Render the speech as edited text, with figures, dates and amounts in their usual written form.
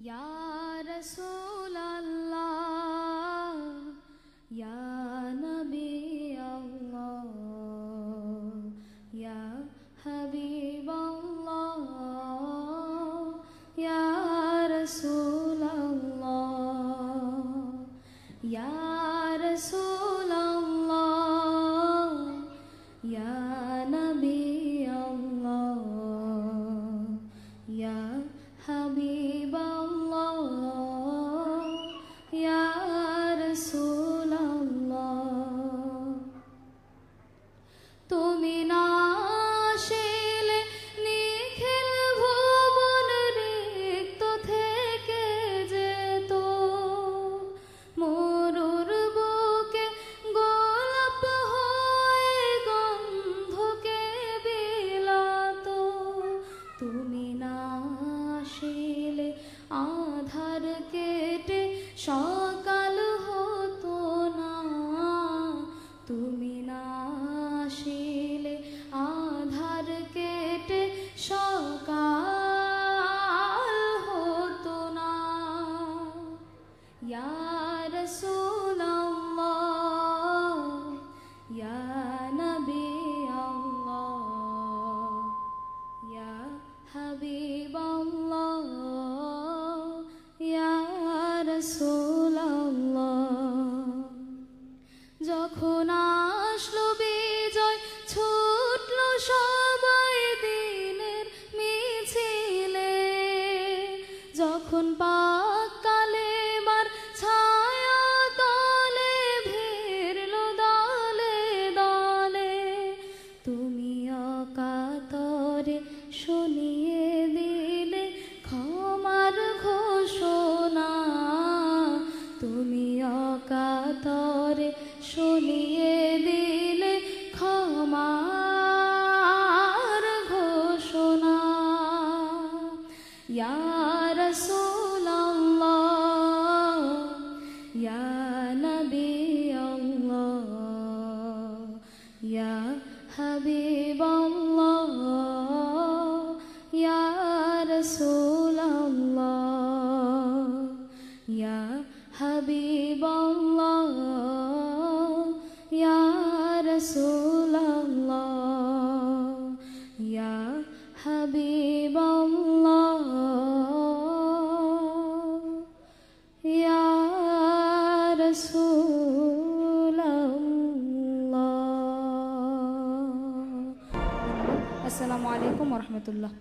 या रसूल अल्लाह या नबी अल्लाह या हबीब अल्लाह या रसूल अल्लाह या रसूल अल्लाह या नबी अल्लाह या हबीब তুমি না আসলে নিখিল ভুবন রিক্ত থেকে যেত, মরুর বুকে গোলাপ হয়ে গন্ধকে বিলাত। তুমি না আসলে আধার কেটে সকাল হতো না, তুমি না আসলে আধার কেটে সকাল হতো না। ইয়া রাসূল আল্লাহ ইয়া নবী আল্লাহ ইয়া হাবিব আল্লাহ ইয়া রাসূল আল্লাহ। যখন আসলো বিজয় ছুটলো সবাই দিনের মিছিলে, যখন পাক কালেমার ছায়া তলে ভিড়লো দলে দলে, তুমি অকাতরে শুনিয়ে দিলে ক্ষমার ঘোষণা, তুমি অকাতরে শুনিয়ে দিলে ক্ষমার ঘোষণা। ইয়া রাসূল আল্লাহ ইয়া নবী আল্লাহ ইয়া হাবিব আল্লাহ ইয়া রাসূল আল্লাহ ইয়া হাবিব আল্লাহ ইয়া রাসূল আল্লাহ ইয়া হাবিব আল্লাহ ইয়া রাসূল আল্লাহ। আসসালামু আলাইকুম ওয়া রাহমাতুল্লাহ।